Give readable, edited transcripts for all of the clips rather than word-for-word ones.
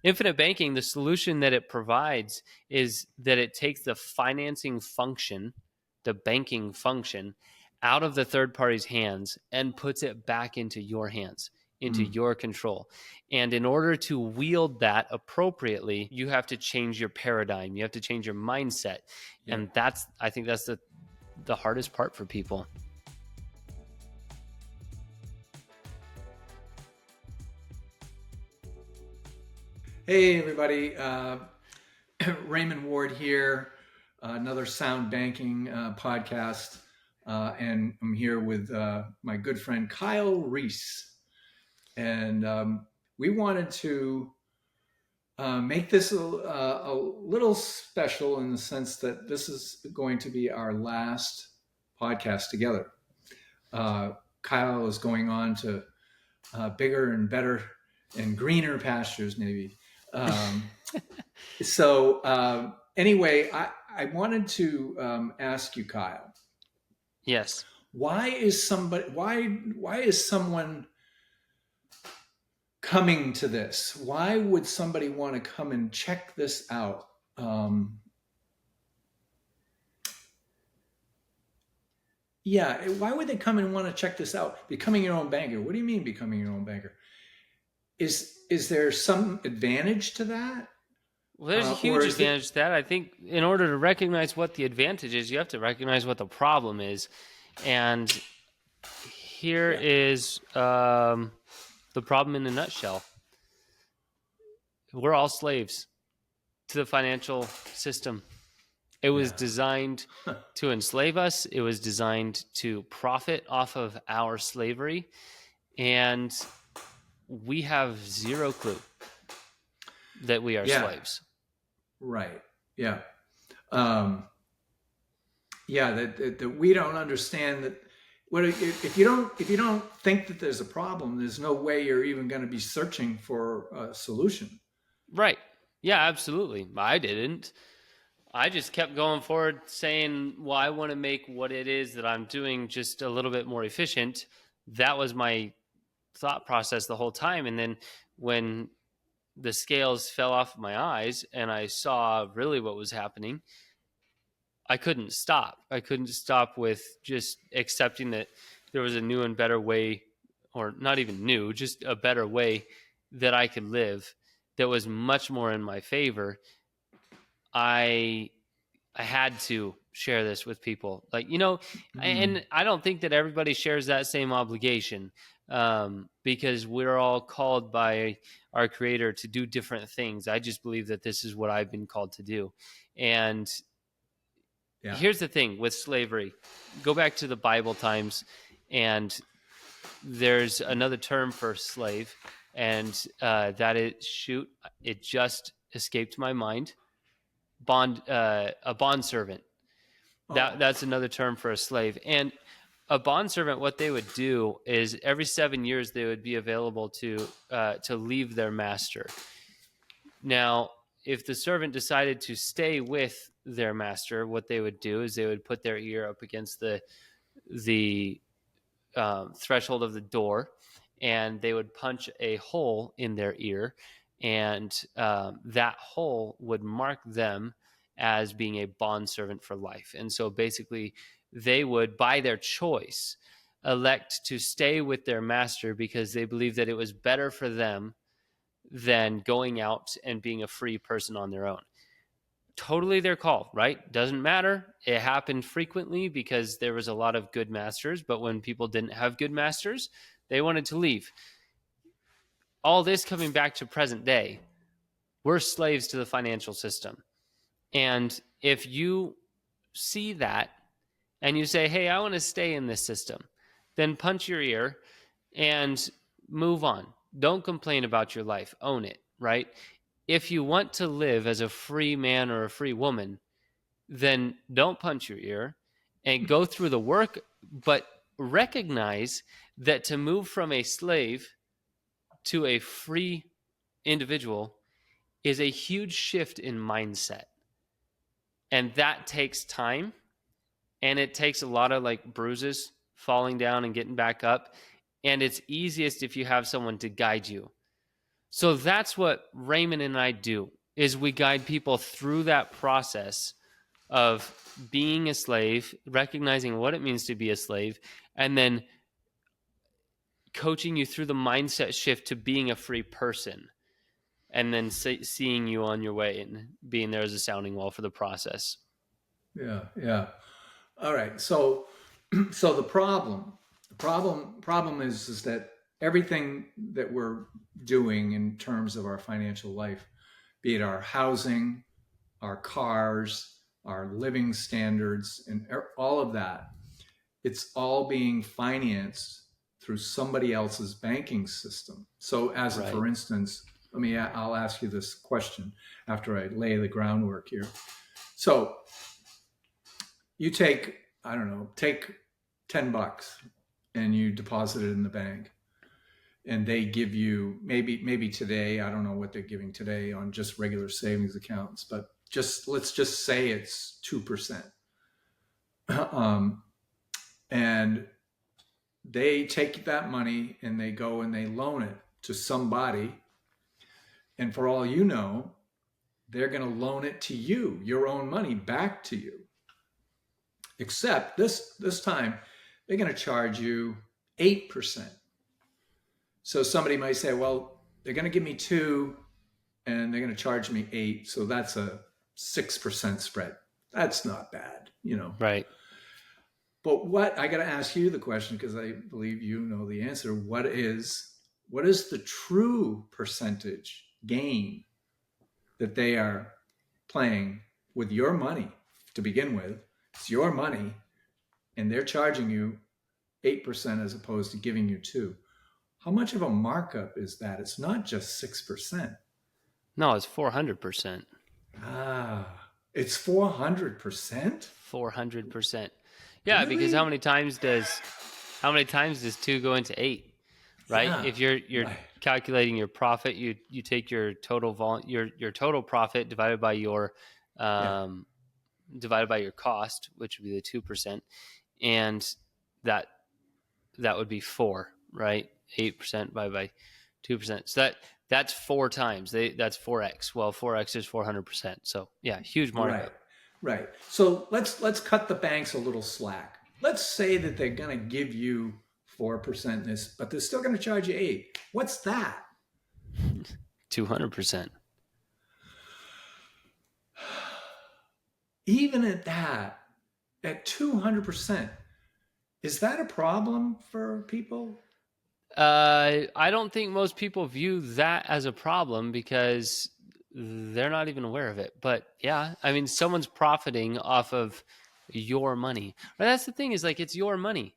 Infinite banking, the solution that it provides is that it takes the financing function, the banking function, out of the third party's hands and puts it back into your hands, into your control. And in order to wield that appropriately, you have to change your paradigm. You have to change your mindset. Yeah. And I think that's the hardest part for people. Hey, everybody. Raymond Ward here, another Sound Banking podcast. And I'm here with my good friend Kyle Reese. And we wanted to make this a little special in the sense that this is going to be our last podcast together. Kyle is going on to bigger and better and greener pastures, maybe. Anyway, I wanted to ask you, Kyle. Yes. Why is someone coming to this? Why would somebody want to come and check this out? Why would they come and want to check this out? Becoming your own banker. What do you mean becoming your own banker? Is there some advantage to that? Well, there's a huge advantage to that. I think in order to recognize what the advantage is, you have to recognize what the problem is. And here is the problem in a nutshell. We're all slaves to the financial system. It was designed to enslave us. It was designed to profit off of our slavery. And we have zero clue that we are slaves. Right. Yeah. That we don't understand that. If you don't think that there's a problem, there's no way you're even going to be searching for a solution. Right. Yeah, absolutely. I didn't. I just kept going forward saying, well, I want to make what it is that I'm doing just a little bit more efficient. That was my thought process the whole time. And then when the scales fell off of my eyes and I saw really what was happening, I couldn't stop. I couldn't stop with just accepting that there was a new and better way, or not even new, just a better way that I could live that was much more in my favor. I had to share this with people, and I don't think that everybody shares that same obligation, because we're all called by our Creator to do different things. I just believe that this is what I've been called to do. And here's the thing with slavery. Go back to the Bible times, and there's another term for slave, and that is, it just escaped my mind. A bondservant. That's another term for a slave. And a bondservant, what they would do is every 7 years they would be available to leave their master. Now, if the servant decided to stay with their master, what they would do is they would put their ear up against the threshold of the door, and they would punch a hole in their ear, and that hole would mark them as being a bondservant for life. And so basically they would, by their choice, elect to stay with their master because they believed that it was better for them than going out and being a free person on their own. Totally their call, right? Doesn't matter. It happened frequently because there was a lot of good masters, but when people didn't have good masters, they wanted to leave. All this coming back to present day, we're slaves to the financial system. And if you see that and you say, hey, I want to stay in this system, then punch your ear and move on. Don't complain about your life. Own it, right? If you want to live as a free man or a free woman, then don't punch your ear and go through the work, but recognize that to move from a slave to a free individual is a huge shift in mindset. And that takes time, and it takes a lot of bruises, falling down and getting back up. And it's easiest if you have someone to guide you. So that's what Raymond and I do, is we guide people through that process of being a slave, recognizing what it means to be a slave, and then coaching you through the mindset shift to being a free person, and then seeing you on your way and being there as a sounding wall for the process. Yeah, yeah. All right. So, so the problem is that everything that we're doing in terms of our financial life, be it our housing, our cars, our living standards, and all of that, it's all being financed through somebody else's banking system. So, as a, Right. for instance, I'll ask you this question after I lay the groundwork here. So, you take, I don't know, take $10 and you deposit it in the bank, and they give you, maybe today, I don't know what they're giving today on just regular savings accounts, but just let's just say it's 2%. um, and they take that money and they go and they loan it to somebody, and for all you know, they're going to loan it to you, your own money back to you. Except this time they're going to charge you 8%. So somebody might say, well, they're going to give me 2 and they're going to charge me 8, so that's a 6% spread. That's not bad, you know. Right. But what I got to ask you the question, because I believe you know the answer. What is the true percentage gain that they are playing with your money to begin with? It's your money, and they're charging you 8% as opposed to giving you 2. How much of a markup is that? It's not just 6%. No, it's 400%. It's 400%? 400%. Yeah, because Really? how many times does 2 go into 8? Right? Yeah. If you're Right. calculating your profit, you take your your total profit divided by your Yeah. um, divided by your cost, which would be the 2%, and that that would be 4, right? 8% divided by 2%. So that's 4 times. That's 4x. Well, 4x is 400%. So yeah, huge Right. markup. Right. So let's cut the banks a little slack. Let's say that they're going to give you 4% this, but they're still going to charge you 8. What's that? 200%. Even at that, at 200%, is that a problem for people? I don't think most people view that as a problem because they're not even aware of it. But yeah, I mean, someone's profiting off of your money. Right? That's the thing, is like, it's your money.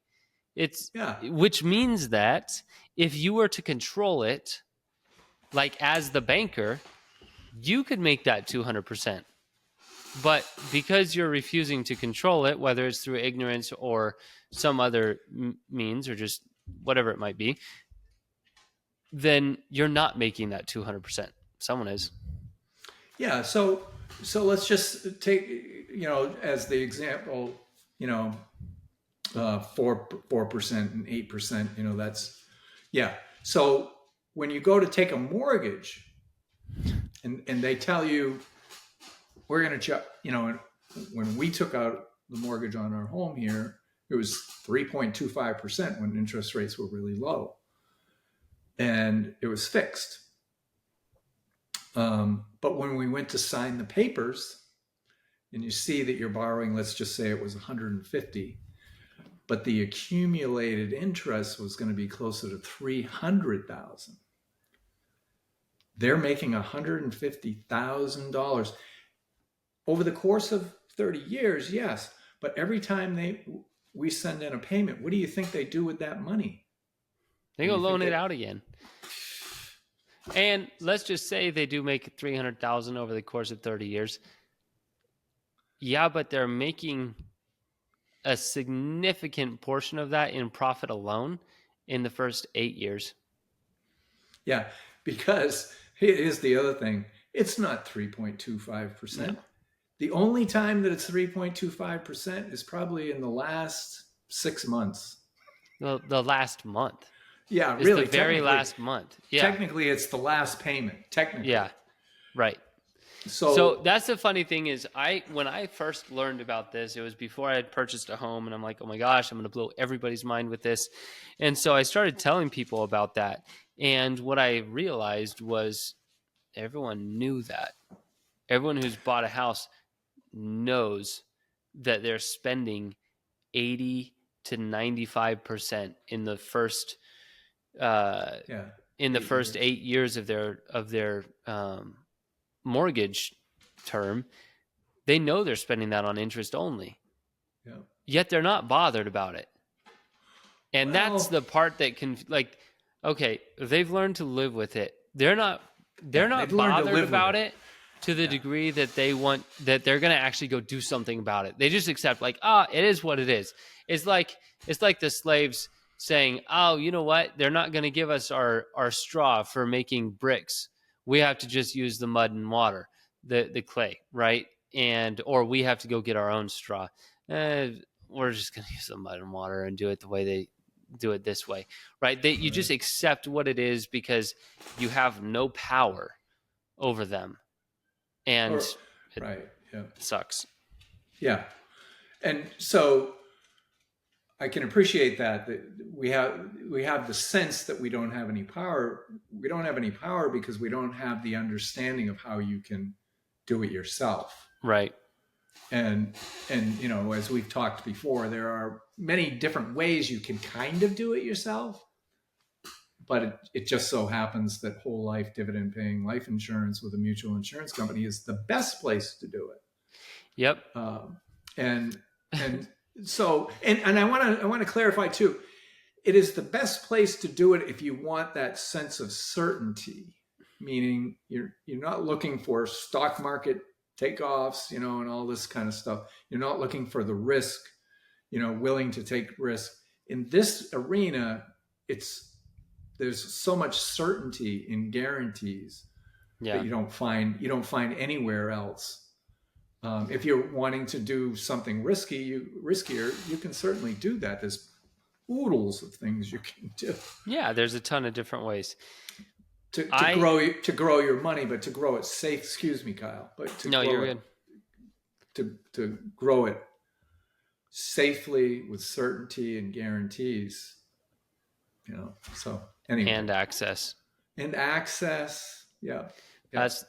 It's Yeah. Which means that if you were to control it, like as the banker, you could make that 200%. But because you're refusing to control it, whether it's through ignorance or some other means or just whatever it might be, then you're not making that 200%. Someone is. Yeah. So let's just take, as the example, you know, 4% and 8%. That's, yeah. So when you go to take a mortgage, and they tell you, we're going to, when we took out the mortgage on our home here, it was 3.25% when interest rates were really low, and it was fixed. But when we went to sign the papers, and you see that you're borrowing, let's just say it was 150, but the accumulated interest was going to be closer to 300,000. They're making $150,000 over the course of 30 years, yes. But every time we send in a payment, what do you think they do with that money? They Do go you think loan it out again. And let's just say they do make 300,000 over the course of 30 years. Yeah, but they're making a significant portion of that in profit alone in the first 8 years. Yeah, because here's the other thing. It's not 3.25%. No. The only time that it's 3.25% is probably in the last 6 months. The last month. Yeah, It's the really, very last month. Yeah. technically it's the last payment, technically. Yeah. Right. So So, that's the funny thing is when I first learned about this, it was before I had purchased a home, and I'm like, oh my gosh, I'm going to blow everybody's mind with this. And so I started telling people about that. And what I realized was everyone knew that. Everyone who's bought a house knows that they're spending 80 to 95% uh, yeah, in the 8 years. 8 years of their mortgage term. They know they're spending that on interest only, Yeah. yet they're not bothered about it. And that's Well, the part that can, like, okay, they've learned to live with it. They're yeah, they've not learned to bothered live with about it. it to the Yeah. degree that they're going to actually go do something about it. They just accept, like, it is what it is. It's like the slaves saying, oh, you know what? They're not going to give us our straw for making bricks. We have to just use the mud and water, the clay, right? Or we have to go get our own straw. We're just going to use the mud and water and do it the way they do it this way, right? You just accept what it is because you have no power over them, and Or, it right. Yeah. sucks. Yeah. And so I can appreciate that we have the sense that we don't have any power. We don't have any power because we don't have the understanding of how you can do it yourself. Right. And as we've talked before, there are many different ways you can kind of do it yourself, but it just so happens that whole life dividend paying life insurance with a mutual insurance company is the best place to do it. Yep. And and so and I want to clarify too. It is the best place to do it if you want that sense of certainty, meaning you're not looking for stock market takeoffs, and all this kind of stuff. You're not looking for the risk, willing to take risk. In this arena, there's so much certainty in guarantees that Yeah. you don't find anywhere else. If you're wanting to do something riskier, you can certainly do that. There's oodles of things you can do Yeah. There's a ton of different ways. to I grow your money, but to grow it safe. Excuse me, Kyle, but to No, grow you're it good. to grow it safely with certainty and guarantees. So anyway, And access. and access, yeah, yeah, That's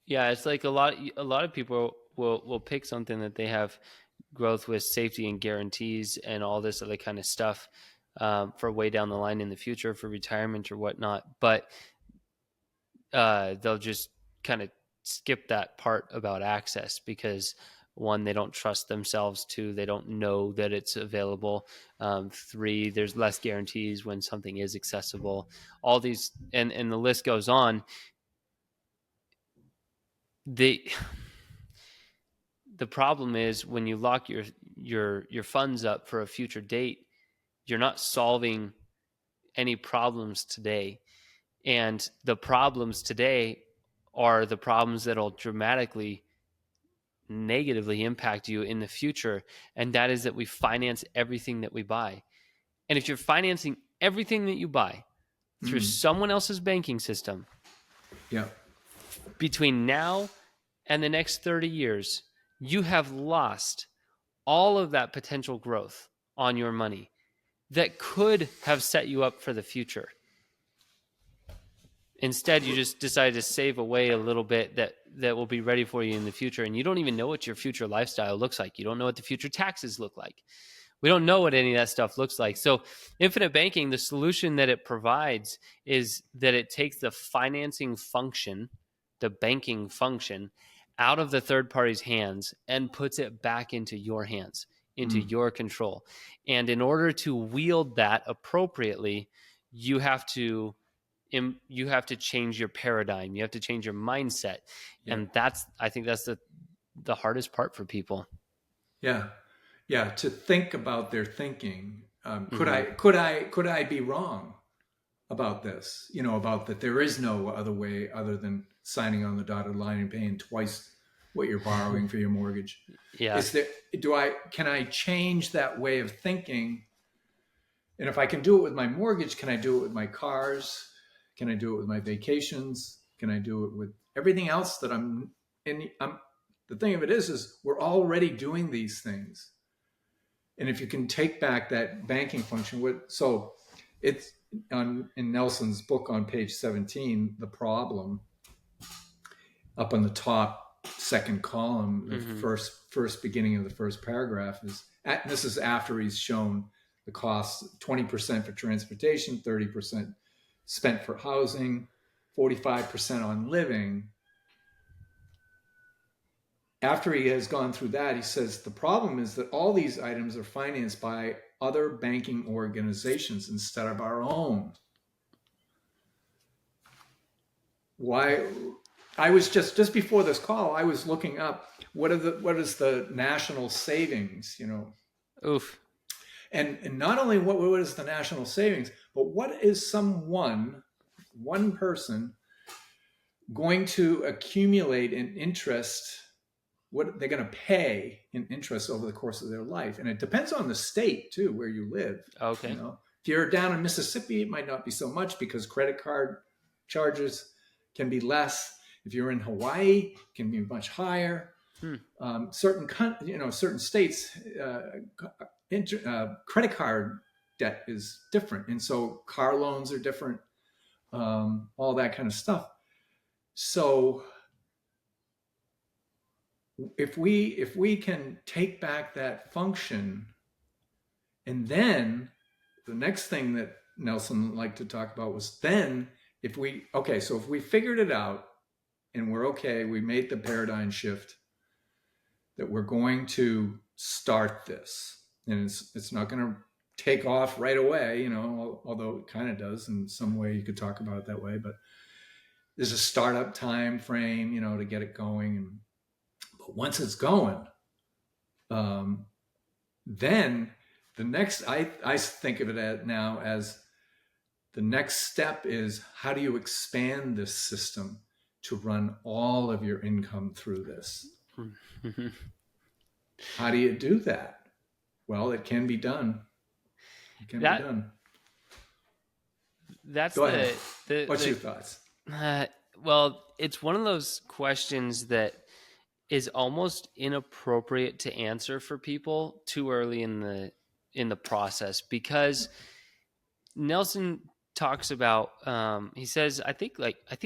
Yeah. It's like a lot of people will pick something that they have growth with safety and guarantees and all this other kind of stuff, for way down the line in the future for retirement or whatnot. But they'll just kind of skip that part about access because, one, they don't trust themselves. Two, they don't know that it's available. Three, there's less guarantees when something is accessible. All these, and the list goes on. The problem is when you lock your funds up for a future date, you're not solving any problems today. And the problems today are the problems that'll dramatically negatively impact you in the future. And that is that we finance everything that we buy. And if you're financing everything that you buy through someone else's banking system, yeah, between now and the next 30 years, you have lost all of that potential growth on your money that could have set you up for the future. Instead, you just decide to save away a little bit that will be ready for you in the future. And you don't even know what your future lifestyle looks like. You don't know what the future taxes look like. We don't know what any of that stuff looks like. So infinite banking, the solution that it provides is that it takes the financing function, the banking function, out of the third party's hands and puts it back into your hands, into your control. And in order to wield that appropriately, you have to change your paradigm. You have to change your mindset. yeah, And I think that's the hardest part for people. yeah, yeah. To think about their thinking. Could Mm-hmm. I be wrong about this? About that there is no other way other than signing on the dotted line and paying twice what you're borrowing for your mortgage. Yeah. Can I change that way of thinking And if I can do it with my mortgage, can I do it with my cars? Can I do it with my vacations? Can I do it with everything else that I'm in? The thing of it is we're already doing these things. And if you can take back that banking function, so it's in Nelson's book on page 17, The Problem, up on the top second column, the first beginning of the first paragraph this is after he's shown the costs: 20% for transportation, 30% spent for housing, 45% on living. After he has gone through that, he says the problem is that all these items are financed by other banking organizations instead of our own. Why? I was just before this call, I was looking up what is the national savings, Oof. and not only what is the national savings, but what is one person going to accumulate in interest, what they're going to pay in interest over the course of their life. And it depends on the state too, where you live. Okay. If you're down in Mississippi, it might not be so much because credit card charges can be less. If you're in Hawaii, it can be much higher. Certain states, credit card debt is different, and so car loans are different. All that kind of stuff. So if we can take back that function, and then the next thing that Nelson liked to talk about was then if we figured it out and we're okay, we made the paradigm shift that we're going to start this, and it's not going to take off right away, although it kind of does in some way. You could talk about it that way, but there's a startup time frame, to get it going. But once it's going, then the next, I think of it now as the next step is, how do you expand this system to run all of your income through this? How do you do that? Well, it can be done. It can be done. That's Go ahead. What's your thoughts? Well, it's one of those questions that is almost inappropriate to answer for people too early in the process, because Nelson talks about he says, I think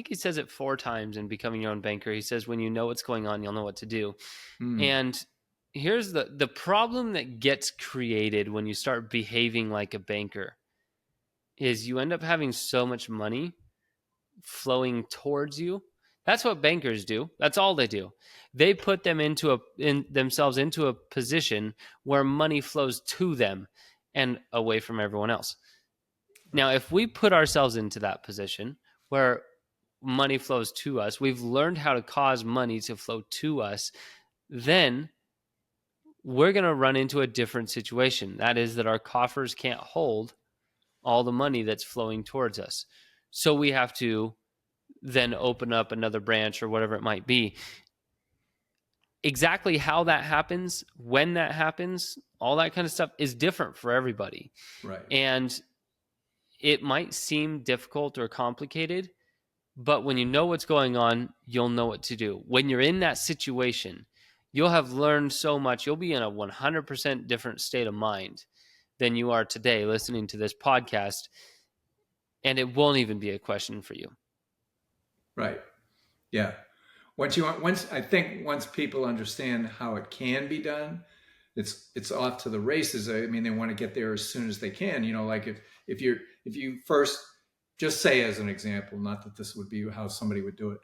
he says it 4 times in Becoming Your Own Banker. He says, when you know what's going on, you'll know what to do. And here's the problem that gets created when you start behaving like a banker is you end up having so much money flowing towards you. That's what bankers do. That's all they do. They put them themselves into a position where money flows to them and away from everyone else. Now, if we put ourselves into that position where money flows to us, we've learned how to cause money to flow to us, then we're going to run into a different situation. That is that our coffers can't hold all the money that's flowing towards us. So we have to then open up another branch or whatever it might be. Exactly how that happens, when that happens, all that kind of stuff is different for everybody. Right. And it might seem difficult or complicated, but when you know what's going on, you'll know what to do. When you're in that situation, you'll have learned so much. You'll be in a 100% different state of mind than you are today listening to this podcast, and it won't even be a question for you. Right. Yeah. Once people understand how it can be done, it's off to the races. I mean, they want to get there as soon as they can. Like if you first, just say as an example, not that this would be how somebody would do it,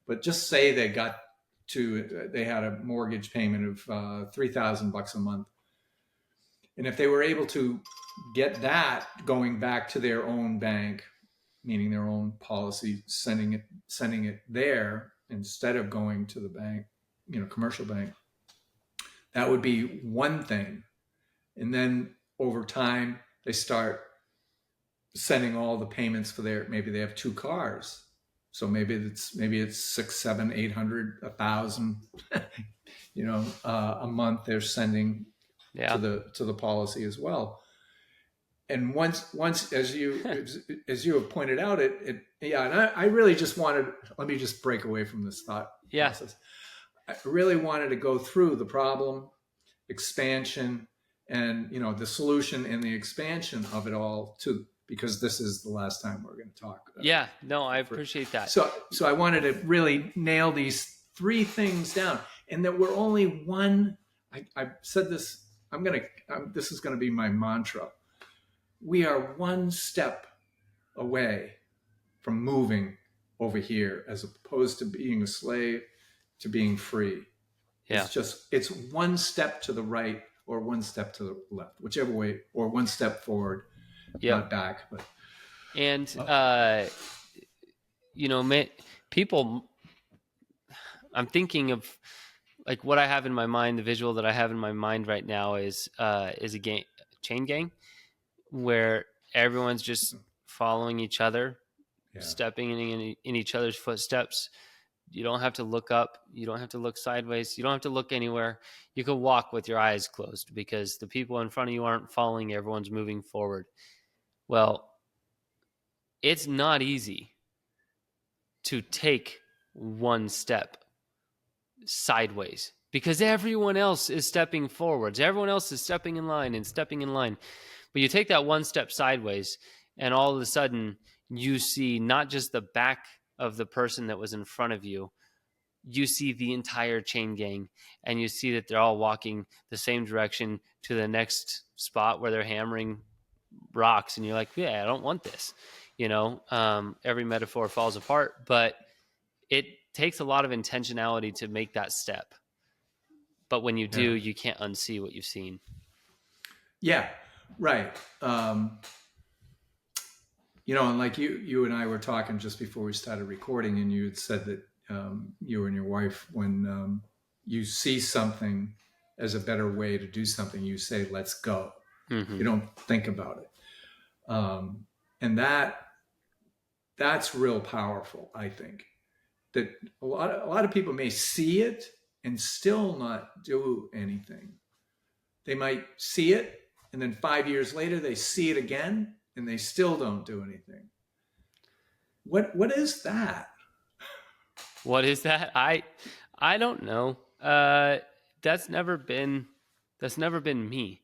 but just say they had a mortgage payment of $3,000 a month, and if they were able to get that going back to their own bank, meaning their own policy, sending it there instead of going to the bank, commercial bank, that would be one thing. And then over time, they start sending all the payments for maybe they have 2 cars. So maybe it's 600, 700, 800, 1,000, a month they're sending to the policy as well. and once as you have pointed out, yeah. And I really just wanted. Let me just break away from this thought Yeah. process. I really wanted to go through the problem, expansion, and the solution and the expansion of it all too, because this is the last time we're going to talk. Yeah. No, I appreciate that. So I wanted to really nail these three things down, and that we're only one. I said this. This is going to be my mantra. We are one step away from moving over here, as opposed to being a slave to being free. Yeah. It's one step to the right or one step to the left, whichever way, or one step forward, not back. But and people, I'm thinking of like what I have in my mind. The visual that I have in my mind right now is a chain gang, where everyone's just following each other, stepping in each other's footsteps. You don't have to look up. You don't have to look sideways. You don't have to look anywhere. You can walk with your eyes closed because the people in front of you aren't following. Everyone's moving forward. Well, it's not easy to take one step sideways because everyone else is stepping forwards. Everyone else is stepping in line and stepping in line. But you take that one step sideways, and all of a sudden you see not just the back of the person that was in front of you, you see the entire chain gang, and you see that they're all walking the same direction to the next spot where they're hammering rocks. And you're like, yeah, I don't want this. Every metaphor falls apart, but it takes a lot of intentionality to make that step. But when you do, you can't unsee what you've seen. Yeah, right. And like you and I were talking just before we started recording, and you had said that you and your wife, when you see something as a better way to do something, you say, let's go. Mm-hmm. You don't think about it. And that's real powerful, I think. That a lot of people may see it and still not do anything. They might see it, and then 5 years later they see it again, and they still don't do anything. What is that? What is that? I don't know. That's never been me.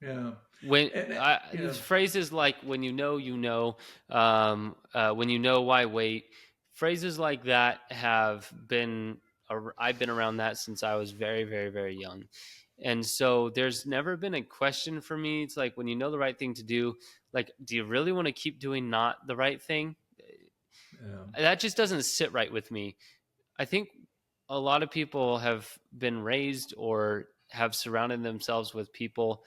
Yeah. When phrases like "when you know," when you know, why wait? Phrases like that have been. I've been around that since I was very, very, very young, and so there's never been a question for me. It's like, when you know the right thing to do, like, do you really want to keep doing not the right thing? That just doesn't sit right with me. I think a lot of people have been raised or have surrounded themselves with people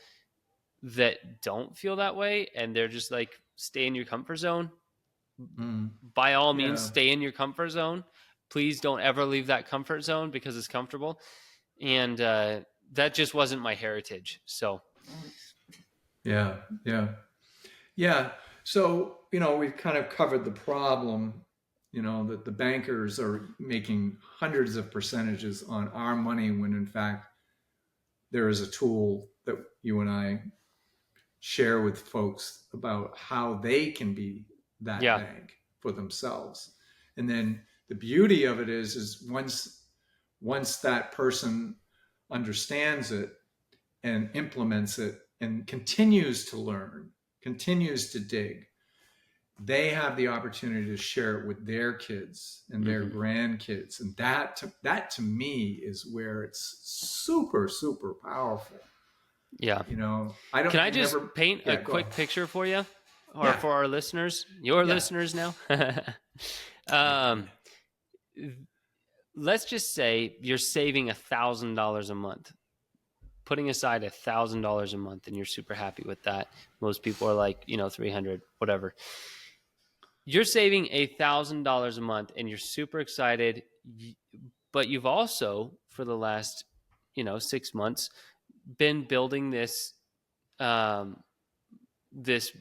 that don't feel that way, and they're just like, stay in your comfort zone. By all means, stay in your comfort zone. Please don't ever leave that comfort zone because it's comfortable. And that just wasn't my heritage. So yeah. So we've kind of covered the problem, that the bankers are making hundreds of percentages on our money, when in fact there is a tool that you and I share with folks about how they can be that bank for themselves. And then the beauty of it is once that person understands it and implements it and continues to learn, continues to dig, they have the opportunity to share it with their kids and their grandkids. And that to me is where it's super, super powerful. Yeah. I don't. Can I just paint a quick picture for you, or for our listeners, your listeners now? Let's just say you're saving $1,000 a month, putting aside $1,000 a month, and you're super happy with that. Most people are like, 300, whatever. You're saving $1,000 a month, and you're super excited. But you've also, for the last, 6 months, been building this this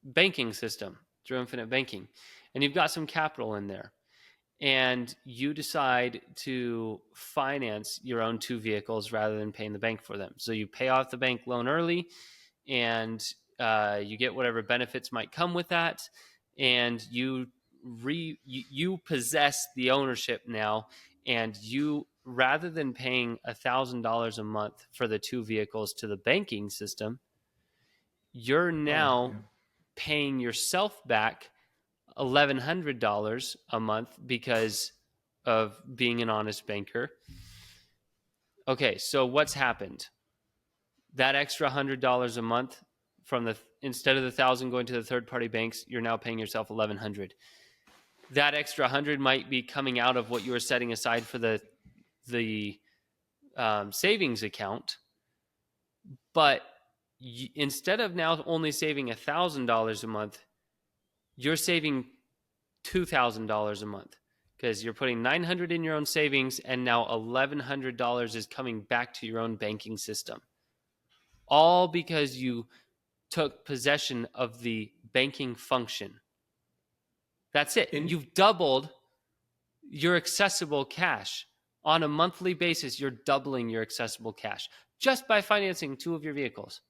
banking system through infinite banking, and you've got some capital in there, and you decide to finance your own 2 vehicles rather than paying the bank for them. So you pay off the bank loan early, and you get whatever benefits might come with that, and you possess the ownership now, and you, rather than paying $1,000 a month for the 2 vehicles to the banking system, you're Oh, now yeah. paying yourself back $1,100 a month because of being an honest banker. Okay, so what's happened? That extra $100 a month, from the instead of the 1,000 going to the third party banks, you're now paying yourself 1,100. That extra 100 might be coming out of what you were setting aside for the savings account, but instead of now only saving $1,000 a month, you're saving $2,000 a month, because you're putting 900 in your own savings, and now $1,100 is coming back to your own banking system, all because you took possession of the banking function. That's it. In, You've doubled your accessible cash. On a monthly basis, you're doubling your accessible cash just by financing 2 of your vehicles.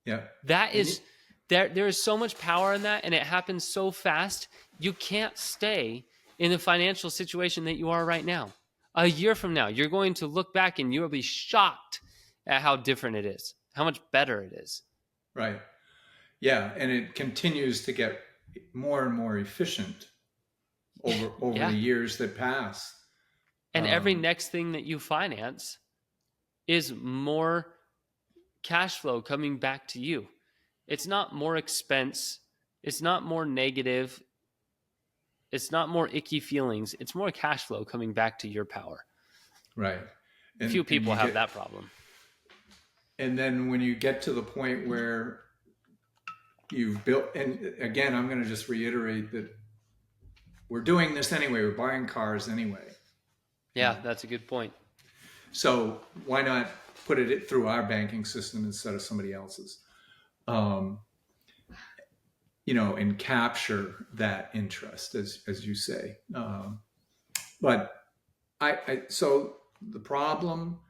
yeah. That And is, there is so much power in that, and it happens so fast. You can't stay in the financial situation that you are right now. A year from now, you're going to look back and you'll be shocked at how different it is, how much better it is. right. Yeah. And it continues to get more and more efficient over Yeah. the years that pass. And every next thing that you finance is more cash flow coming back to you. It's not more expense. It's not more negative. It's not more icky feelings. It's more cash flow coming back to your power. Right. And, Few and people have that problem. And then when you get to the point where you've built, and again, I'm going to just reiterate that we're doing this anyway. We're buying cars anyway. Yeah, that's a good point. So why not put it through our banking system instead of somebody else's? And capture that interest, as you say. But so the problem,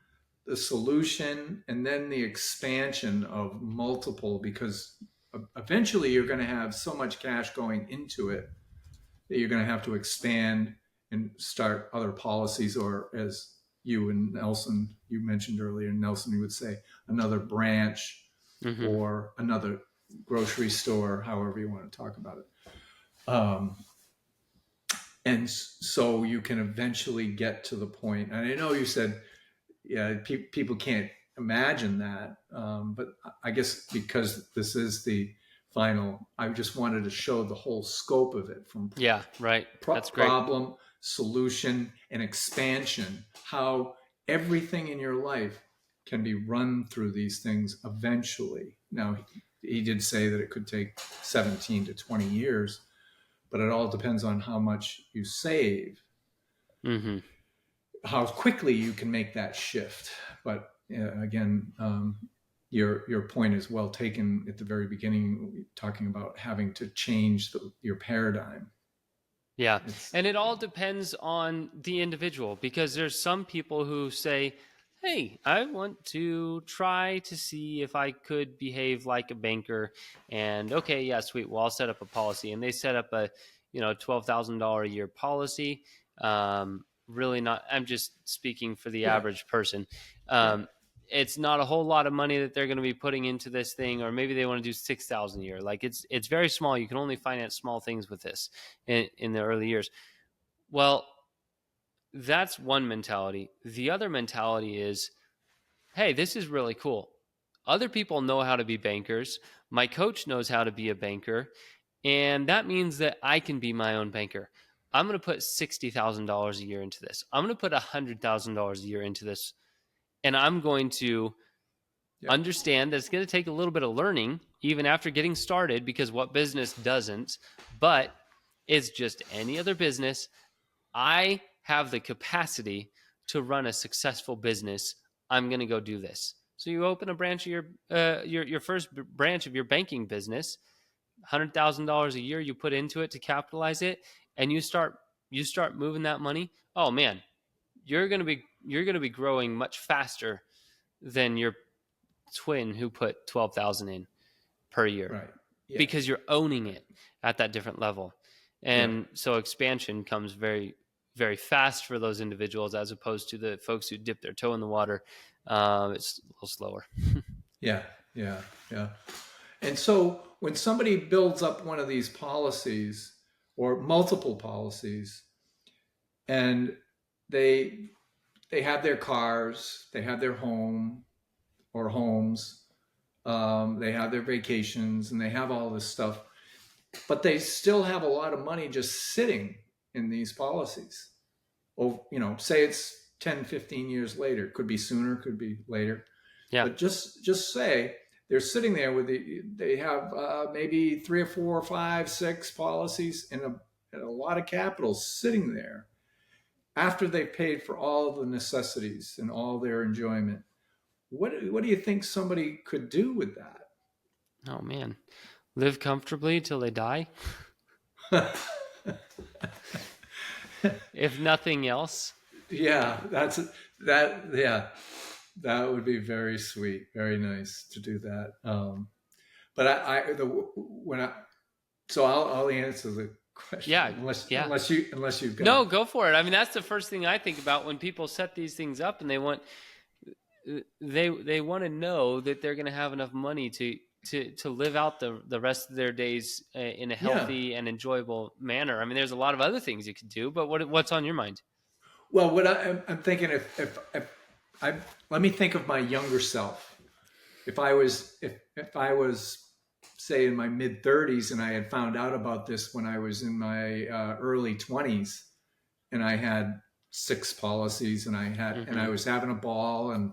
the solution, and then the expansion of multiple, because eventually you're going to have so much cash going into it that you're going to have to expand and start other policies, or as you and Nelson, you mentioned earlier, Nelson, you would say another branch or another grocery store, however you want to talk about it. And so you can eventually get to the point, and I know you said, yeah, people can't imagine that, but I guess because this is the final, I just wanted to show the whole scope of it, from Yeah, right. That's great. problem, solution, and expansion, how everything in your life can be run through these things eventually. Now, he did say that it could take 17 to 20 years, but it all depends on how much you save, how quickly you can make that shift. But again, your point is well taken at the very beginning, talking about having to change your paradigm. Yeah. And it all depends on the individual, because there's some people who say, hey, I want to try to see if I could behave like a banker. And okay, yeah, sweet. Well, I'll set up a policy. And they set up a, $12,000 a year policy. Really not, I'm just speaking for the average person. It's not a whole lot of money that they're going to be putting into this thing, or maybe they want to do 6,000 a year. Like it's very small. You can only finance small things with this in the early years. Well, that's one mentality. The other mentality is, hey, this is really cool. Other people know how to be bankers. My coach knows how to be a banker. And that means that I can be my own banker. I'm going to put $60,000 a year into this. I'm going to put $100,000 a year into this. And I'm going to understand that it's going to take a little bit of learning, even after getting started, because what business doesn't? But it's just any other business. I have the capacity to run a successful business. I'm going to go do this. So you open a branch of your first branch of your banking business, $100,000 a year you put into it to capitalize it, and you start you start moving that money, oh man, you're gonna be growing much faster than your twin who put 12,000 in per year, Right. Yeah. because you're owning Right. it at that different level. Yeah. And so expansion comes very, very fast for those individuals, as opposed to the folks who dip their toe in the water. It's a little slower. Yeah. Yeah. Yeah. And so when somebody builds up one of these policies or multiple policies, and they they have their cars, they have their home or homes, they have their vacations, and they have all this stuff, but they still have a lot of money just sitting in these policies. Oh, say it's 10, 15 years later. Could be sooner, could be later. Yeah. But just say they're sitting there they have maybe three or four or five, six policies and a lot of capital sitting there after they've paid for all the necessities and all their enjoyment. What do you think somebody could do with Oh man, live comfortably till they die, that? if nothing else. Yeah, that. Yeah, that would be very sweet, very nice to do that. But I the when I so I'll answer the question Yeah, yeah. unless you've got. No, go for it. I mean, that's the first thing I think about when people set these things up, and they want to know that they're going to have enough money to live out the rest of their days in a Yeah. healthy and enjoyable manner. I mean, there's a lot of other things you could do, but what's on your mind? Well, what I'm thinking, if I let me think of my younger self. If I was say in my mid 30s and I had found out about this when I was in my early 20s, and I had six policies, and I was having a ball, and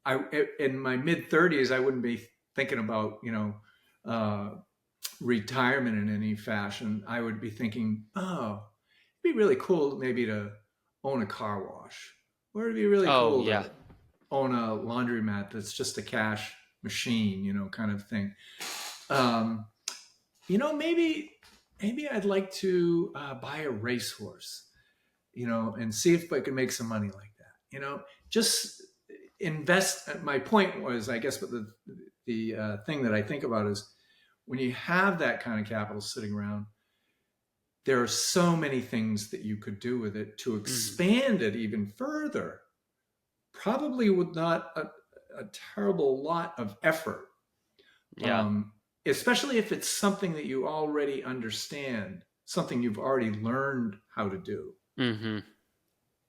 I in my mid 30s I wouldn't be thinking about uh, retirement in any fashion. I would be thinking, oh, it'd be really cool maybe to own a car wash, or it'd be really Oh cool yeah. to own a laundromat that's just a cash machine, kind of thing. Um, maybe I'd like to buy a racehorse, and see if I can make some money like that. Just invest. My point was, I guess, but the thing that I think about is when you have that kind of capital sitting around, there are so many things that you could do with it to expand it even further. Probably with not a terrible lot of effort, Yeah. um, especially if it's something that you already understand, something you've already learned how to do, Mm-hmm.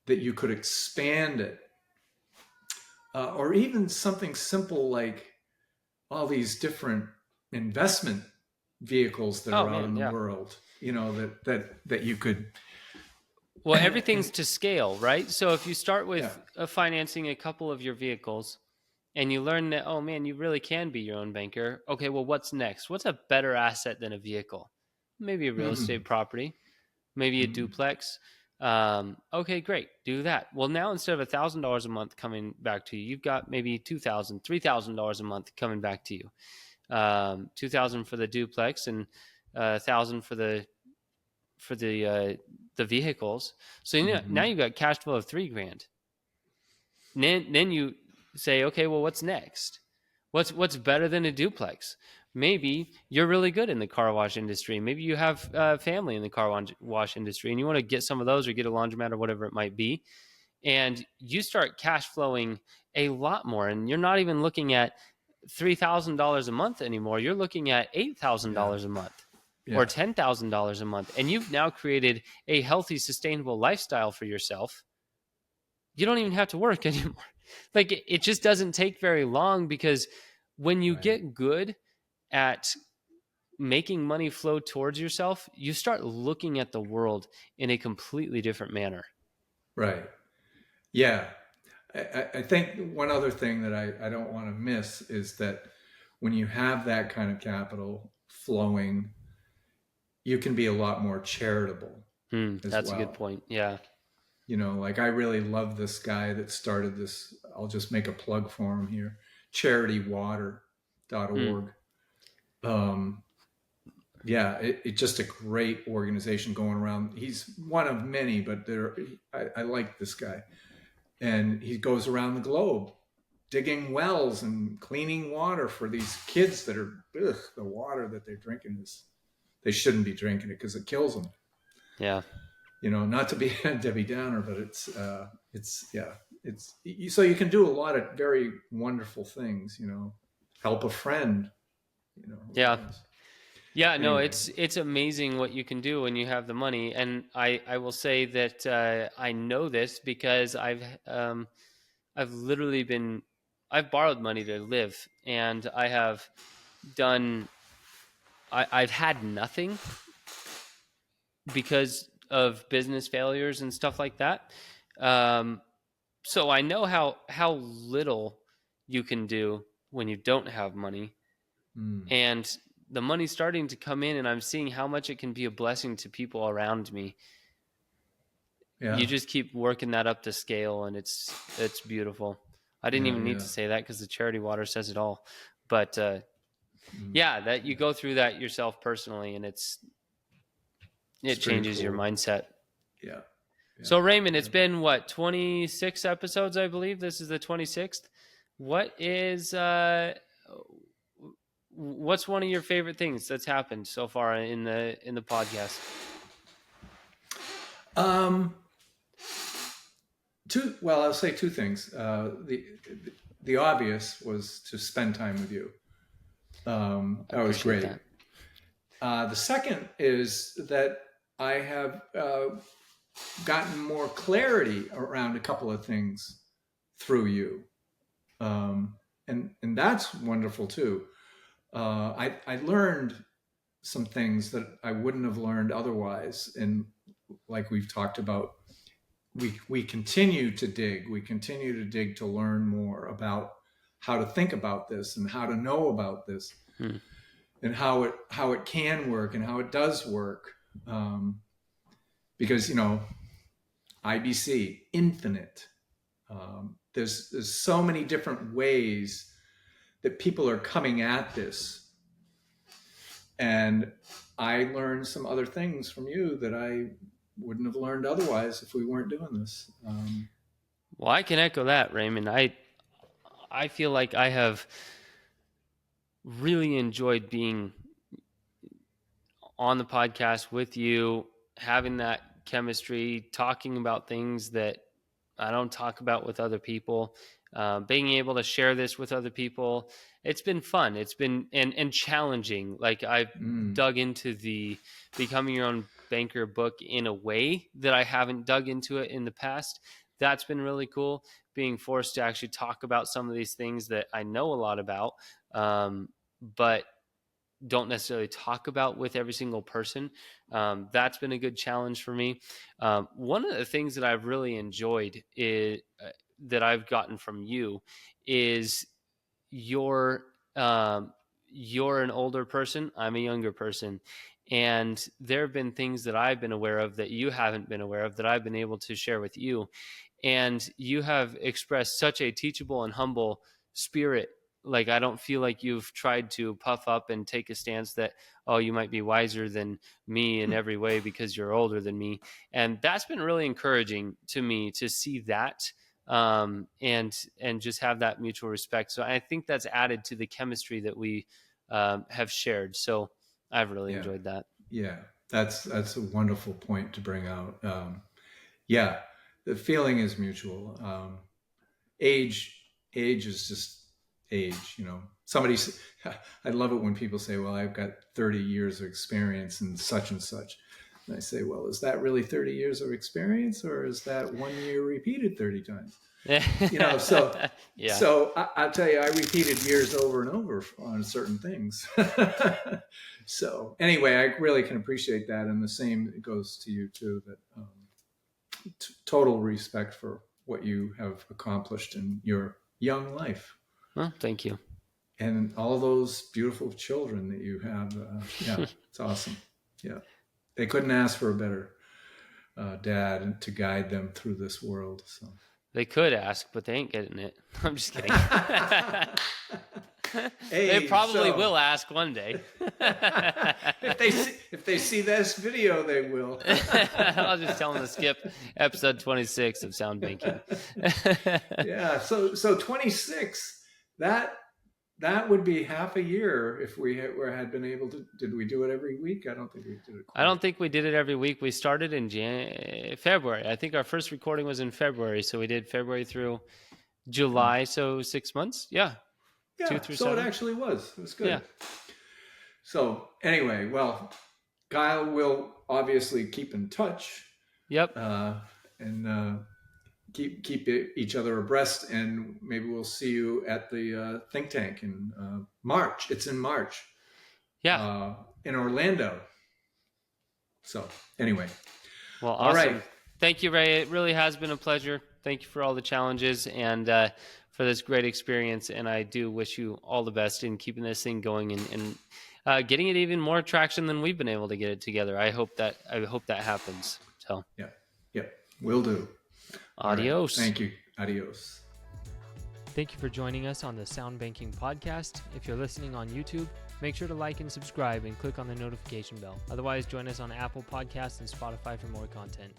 that you could expand it. Or even something simple like all these different investment vehicles that Oh are out man, in the yeah. world, that you could. Well, everything's And to scale, right? So if you start yeah. with financing a couple of your vehicles, and you learn that, oh man, you really can be your own banker. Okay, well, what's next? What's a better asset than a vehicle? Maybe a real Mm-hmm. estate property, maybe a Mm-hmm. duplex. Okay, great, do that. Well, now instead of $1,000 a month coming back to you, you've got maybe $2,000, $3,000 a month coming back to you. 2,000 for the duplex, and 1,000 for the vehicles. So Mm-hmm. now you've got cash flow of $3,000. Then you say, okay, well, what's next? What's better than a duplex? Maybe you're really good in the car wash industry. Maybe you have family in the car wash industry, and you want to get some of those or get a laundromat or whatever it might be. And you start cash flowing a lot more. And you're not even looking at $3,000 a month anymore. You're looking at Yeah. $8,000 a month or Yeah. $10,000 a month. And you've now created a healthy, sustainable lifestyle for yourself. You don't even have to work anymore. Like it just doesn't take very long, because when you Right. get good at making money flow towards yourself, you start looking at the world in a completely different manner. Right. Yeah. I think one other thing that I don't want to miss is that when you have that kind of capital flowing, you can be a lot more charitable as That's a good well. point. Yeah. Like I really love this guy that started this. I'll just make a plug for him here, charitywater.org. Hmm. Um, Yeah, it's just a great organization going around. He's one of many, but I like this guy. And he goes around the globe digging wells and cleaning water for these kids that are, the water that they're drinking is, they shouldn't be drinking it because it kills them. Yeah. Not to be a Debbie Downer, but yeah, it's so you can do a lot of very wonderful things. Help a friend. Who Yeah. knows? Yeah, no, Anyway. it's amazing what you can do when you have the money, and I will say that I know this because I've literally been I've borrowed money to live, and I have done I've had nothing because of business failures and stuff like that. Um, so I know how little you can do when you don't have money, Mm, and the money's starting to come in, and I'm seeing how much it can be a blessing to people around me. yeah. You just keep working that up to scale, and it's beautiful. I didn't Yeah. even need Yeah. to say that because the charity water says it all. But Mm, yeah, that you yeah. go through that yourself personally, and It's it pretty changes your cool. mindset. Yeah. Yeah. So Raymond, Yeah. it's been what, 26 episodes, I believe. This is the 26th. What is what's one of your favorite things that's happened so far in the podcast? Um, well, I'll say two things. The obvious was to spend time with you. I That was appreciate great. that. The second is that I have gotten more clarity around a couple of things through you, and that's wonderful too. I learned some things that I wouldn't have learned otherwise, and like we've talked about, we continue to dig. We continue to dig to learn more about how to think about this and how to know about this Hmm. and how it can work and how it does work. Um, because IBC infinite. There's so many different ways that people are coming at this, and I learned some other things from you that I wouldn't have learned otherwise if we weren't doing this. Well, I can echo that, Raymond. I feel like I have really enjoyed being on the podcast with you, having that chemistry, talking about things that I don't talk about with other people, being able to share this with other people. It's been fun. It's been and challenging. Like I've Mm, dug into the becoming your own banker book in a way that I haven't dug into it in the past. That's been really cool. Being forced to actually talk about some of these things that I know a lot about, but don't necessarily talk about with every single person. That's been a good challenge for me. One of the things that I've really enjoyed is that I've gotten from you is you're you're an older person. I'm a younger person. And there have been things that I've been aware of that you haven't been aware of that I've been able to share with you. And you have expressed such a teachable and humble spirit. Like, I don't feel like you've tried to puff up and take a stance that, oh, you might be wiser than me in every way because you're older than me. And that's been really encouraging to me to see that, and just have that mutual respect. So I think that's added to the chemistry that we have shared. So I've really yeah, enjoyed that. yeah. That's a wonderful point to bring out. Yeah, the feeling is mutual. Age age is just age. Somebody, I love it when people say, well, I've got 30 years of experience in such and such, and I say, well, is that really 30 years of experience, or is that 1 year repeated 30 times? So Yeah. I'll tell you, I repeated years over and over on certain things. So anyway, I really can appreciate that, and the same goes to you too, that total respect for what you have accomplished in your young life Well, thank you. and all those beautiful children that you have. Yeah, it's awesome. Yeah, they couldn't ask for a better dad to guide them through this world. So They could ask, but they ain't getting it. I'm just kidding. They Hey, probably so will ask one day. if they see this video, they will. I'll just tell them to skip episode 26 of Sound Banking. Yeah. So 26. That would be half a year if we had been able to. Did we do it every week? I don't think we did it I quite. don't think we did it every week. We started in February. I think our first recording was in February, so we did February through July, so 6 months. Yeah, Yeah. 2 through So 7. it actually was. It was good. Yeah. So anyway, well, Kyle will obviously keep in touch. Yep. And keep each other abreast, and maybe we'll see you at the think tank in March. It's in March. Yeah. In Orlando. So anyway, Well, all awesome. right. Thank you, Ray. It really has been a pleasure. Thank you for all the challenges and for this great experience. And I do wish you all the best in keeping this thing going and getting it even more traction than we've been able to get it together. I hope that happens. So Yeah, will do. Adios. Right. Thank you. Adios. Thank you for joining us on the Sound Banking Podcast. If you're listening on YouTube, make sure to like and subscribe and click on the notification bell. Otherwise, join us on Apple Podcasts and Spotify for more content.